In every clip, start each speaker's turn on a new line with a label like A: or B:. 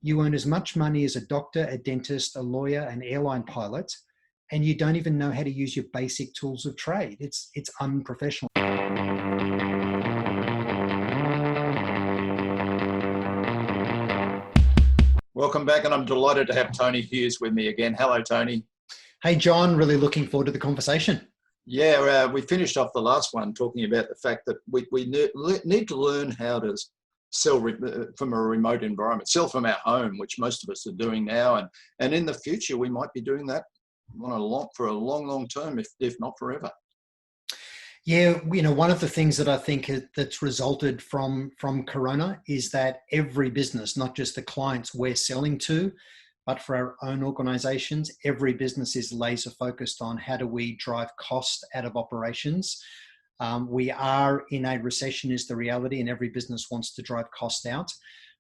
A: you earn as much money as a doctor, a dentist, a lawyer, an airline pilot, and you don't even know how to use your basic tools of trade. It's unprofessional.
B: Welcome back, and I'm delighted to have Tony Hughes with me again. Hello, Tony.
A: Hey, John, really looking forward to the conversation.
B: Yeah, we finished off the last one talking about the fact that we need to learn how to sell from a remote environment, sell from our home, which most of us are doing now. And in the future, we might be doing that for a long term, if not forever.
A: Yeah, one of the things that I think that's resulted from Corona is that every business, not just the clients we're selling to, but for our own organizations, every business is laser focused on how do we drive cost out of operations. We are in a recession is the reality, and every business wants to drive cost out.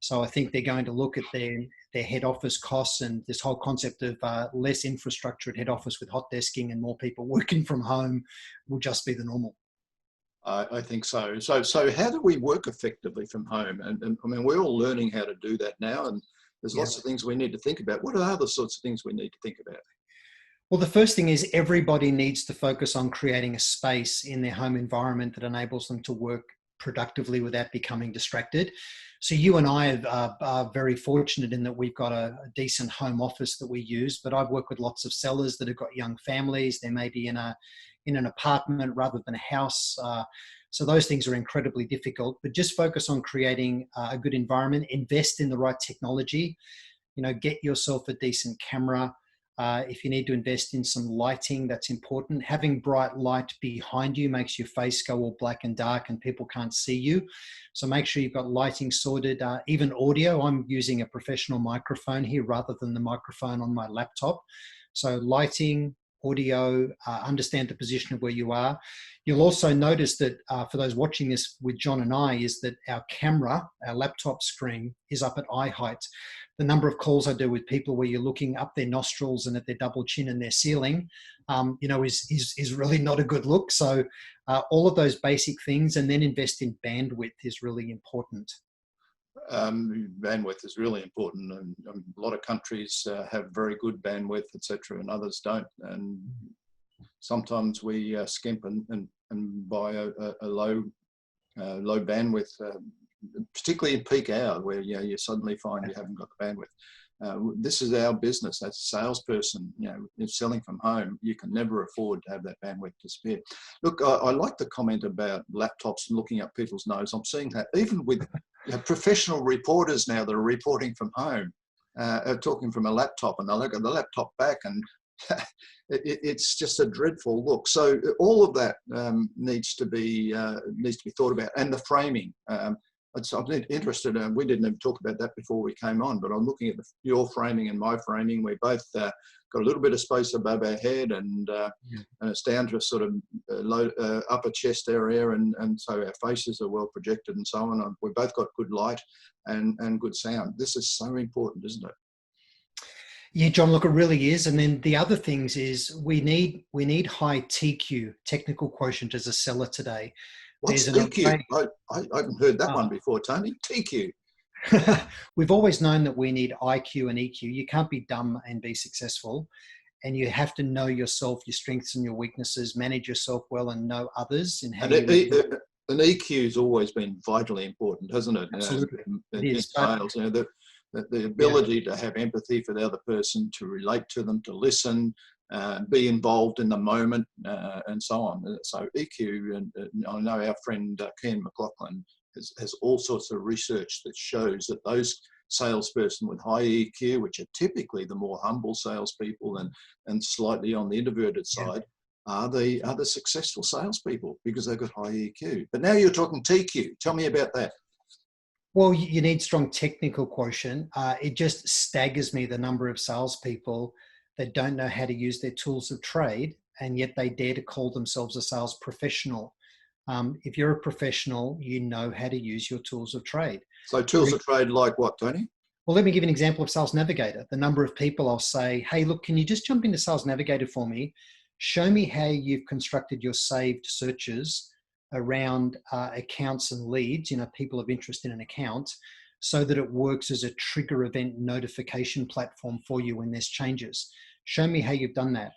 A: So I think they're going to look at their head office costs, and this whole concept of less infrastructure at head office with hot desking and more people working from home will just be the normal.
B: I think so. So how do we work effectively from home? And I mean, we're all learning how to do that now, and there's lots of things we need to think about. What are the sorts of things we need to think about?
A: Well, the first thing is everybody needs to focus on creating a space in their home environment that enables them to work productively without becoming distracted. So you and I are very fortunate in that we've got a decent home office that we use, but I've worked with lots of sellers that have got young families. They may be in an apartment rather than a house. So those things are incredibly difficult, but just focus on creating a good environment, invest in the right technology, get yourself a decent camera. If you need to invest in some lighting, that's important. Having bright light behind you makes your face go all black and dark and people can't see you. So make sure you've got lighting sorted, even audio. I'm using a professional microphone here rather than the microphone on my laptop. So lighting, audio, understand the position of where you are. You'll also notice that for those watching this with John and I is that our camera, our laptop screen is up at eye height. The number of calls I do with people where you're looking up their nostrils and at their double chin and their ceiling, is really not a good look. So all of those basic things, and then invest in bandwidth is really important.
B: Bandwidth is really important, and a lot of countries have very good bandwidth, etc., and others don't. And sometimes we skimp and buy a low bandwidth, particularly in peak hour, where you suddenly find you haven't got the bandwidth. This is our business. As a salesperson, selling from home, you can never afford to have that bandwidth disappear. Look, I like the comment about laptops and looking up people's nose. I'm seeing that even with professional reporters now that are reporting from home, are talking from a laptop, and they look at the laptop back, and it's just a dreadful look. So all of that needs to be thought about, and the framing. I'm interested. We didn't even talk about that before we came on, but I'm looking at your framing and my framing. We both got a little bit of space above our head, and it's down to a sort of low upper chest area, and so our faces are well projected and so on. We've both got good light and good sound. This is so important, isn't it?
A: Yeah, John, look, it really is. And then the other things is we need high TQ, technical quotient, as a seller today.
B: What's TQ? I haven't heard that one before, Tony. TQ.
A: We've always known that we need IQ and EQ. You can't be dumb and be successful. And you have to know yourself, your strengths and your weaknesses, manage yourself well, and know others. And
B: an EQ has always been vitally important, hasn't it?
A: Absolutely.
B: In sales, the ability to have empathy for the other person, to relate to them, to listen, be involved in the moment, and so on. So EQ, and I know our friend Ken McLaughlin has all sorts of research that shows that those salesperson with high EQ, which are typically the more humble salespeople and slightly on the introverted side, are the successful salespeople because they've got high EQ. But now you're talking TQ. Tell me about that.
A: Well, you need strong technical quotient. It just staggers me the number of salespeople that don't know how to use their tools of trade, and yet they dare to call themselves a sales professional. If you're a professional, you know how to use your tools of trade.
B: So tools of trade like what, Tony?
A: Well, let me give you an example of Sales Navigator. The number of people I'll say, hey, look, can you just jump into Sales Navigator for me? Show me how you've constructed your saved searches around accounts and leads, people of interest in an account. so that it works as a trigger event notification platform for you when there's changes. Show me how you've done that.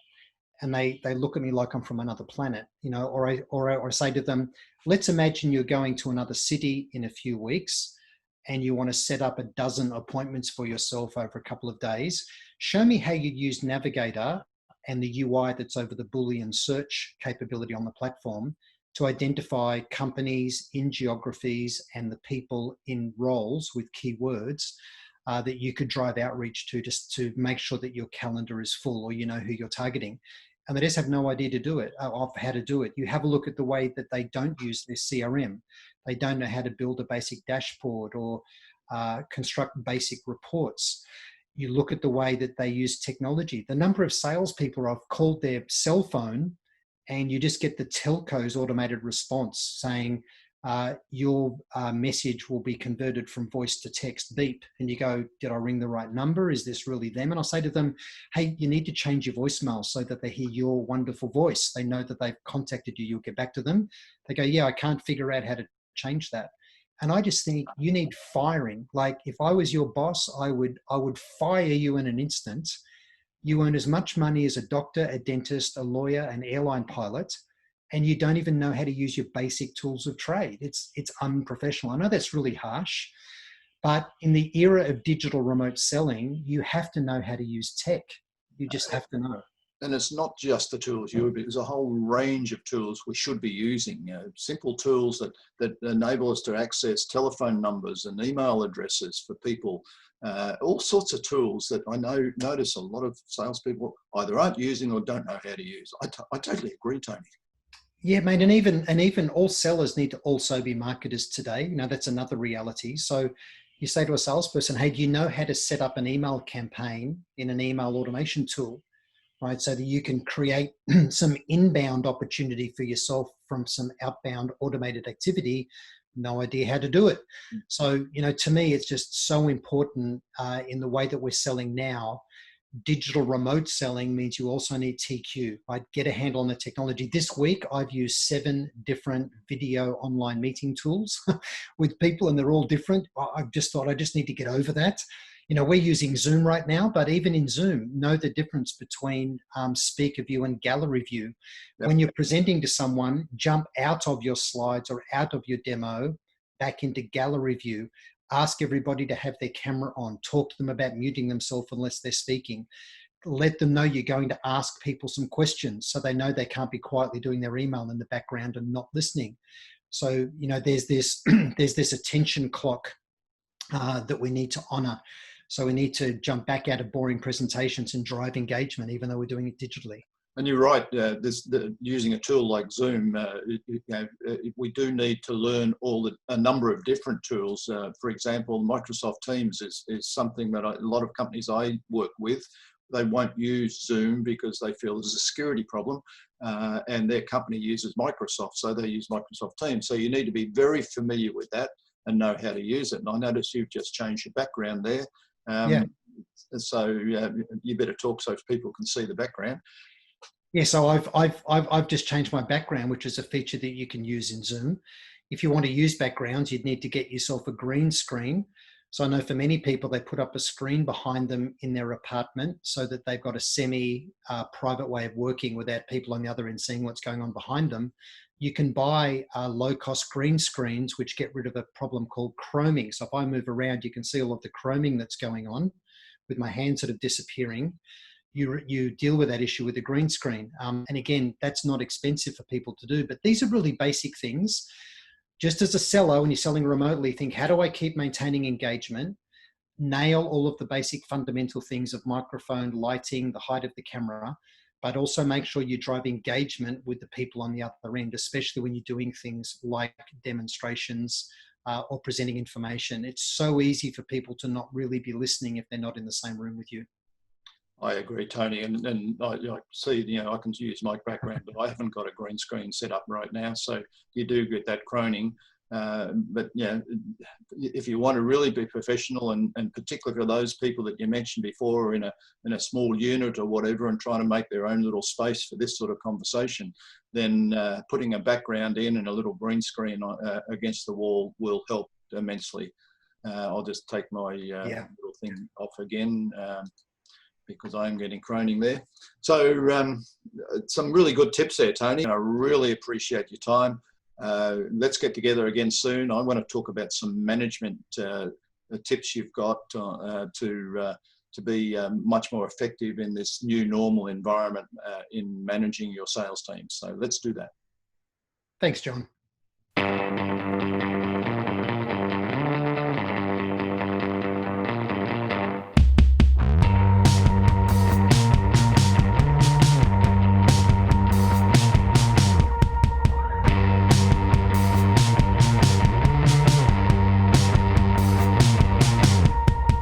A: And they look at me like I'm from another planet, you know, or I say to them, let's imagine you're going to another city in a few weeks and you want to set up a dozen appointments for yourself over a couple of days. Show me how you use Navigator and the UI that's over the Boolean search capability on the platform to identify companies in geographies and the people in roles with keywords that you could drive outreach to, just to make sure that your calendar is full, or you know who you're targeting. And they just have no idea to do it, of how to do it. You have a look at the way that they don't use their CRM. They don't know how to build a basic dashboard or construct basic reports. You look at the way that they use technology. The number of salespeople I've called their cell phone, and you just get the telco's automated response saying, your message will be converted from voice to text, beep. And you go, did I ring the right number? Is this really them? And I'll say to them, hey, you need to change your voicemail so that they hear your wonderful voice. They know that they've contacted you. You'll get back to them. They go, yeah, I can't figure out how to change that. And I just think you need firing. Like, if I was your boss, I would fire you in an instant. You earn as much money as a doctor, a dentist, a lawyer, an airline pilot, and you don't even know how to use your basic tools of trade. It's unprofessional. I know that's really harsh, but in the era of digital remote selling, you have to know how to use tech. You just have to know.
B: And it's not just the tools. There's a whole range of tools we should be using. You know, simple tools that enable us to access telephone numbers and email addresses for people. All sorts of tools that I notice a lot of salespeople either aren't using or don't know how to use. I totally agree, Tony.
A: Yeah, mate, and even all sellers need to also be marketers today. You know, that's another reality. So you say to a salesperson, hey, do you know how to set up an email campaign in an email automation tool, right? So that you can create some inbound opportunity for yourself from some outbound automated activity. No idea how to do it. So, you know, to me, it's just so important in the way that we're selling now. Digital remote selling means you also need TQ, right? Get a handle on the technology. This week, I've used 7 different video online meeting tools with people, and they're all different. I've just thought I just need to get over that. You know, we're using Zoom right now, but even in Zoom, know the difference between speaker view and gallery view. Yep. When you're presenting to someone, jump out of your slides or out of your demo, back into gallery view. Ask everybody to have their camera on. Talk to them about muting themselves unless they're speaking. Let them know you're going to ask people some questions so they know they can't be quietly doing their email in the background and not listening. So, you know, there's this there's this attention clock that we need to honor. So we need to jump back out of boring presentations and drive engagement, even though we're doing it digitally.
B: And you're right, using a tool like Zoom, we do need to learn a number of different tools. For example, Microsoft Teams is something that a lot of companies I work with, they won't use Zoom because they feel there's a security problem, and their company uses Microsoft, so they use Microsoft Teams. So you need to be very familiar with that and know how to use it. And I notice you've just changed your background there.
A: Yeah.
B: So you better talk so people can see the background.
A: Yeah, so I've just changed my background, which is a feature that you can use in Zoom. If you want to use backgrounds, you'd need to get yourself a green screen. So I know for many people, they put up a screen behind them in their apartment so that they've got a semi-private way of working without people on the other end seeing what's going on behind them. You can buy low-cost green screens, which get rid of a problem called chroming. So if I move around, you can see all of the chroming that's going on with my hands sort of disappearing. You deal with that issue with a green screen. And again, that's not expensive for people to do, but these are really basic things. Just as a seller, when you're selling remotely, think, how do I keep maintaining engagement? Nail all of the basic fundamental things of microphone, lighting, the height of the camera, but also make sure you drive engagement with the people on the other end, especially when you're doing things like demonstrations or presenting information. It's so easy for people to not really be listening if they're not in the same room with you.
B: I agree, Tony, and I see, you know, I can use my background, but I haven't got a green screen set up right now, so you do get that croning. But yeah, if you want to really be professional, and particularly for those people that you mentioned before, in a small unit or whatever, and trying to make their own little space for this sort of conversation, then putting a background in and a little green screen against the wall will help immensely. I'll just take my
A: Yeah.
B: little thing off again because I am getting croning there. So some really good tips there, Tony. I really appreciate your time. Let's get together again soon. I want to talk about some management tips you've got to be much more effective in this new normal environment in managing your sales team. So let's do that.
A: Thanks, John.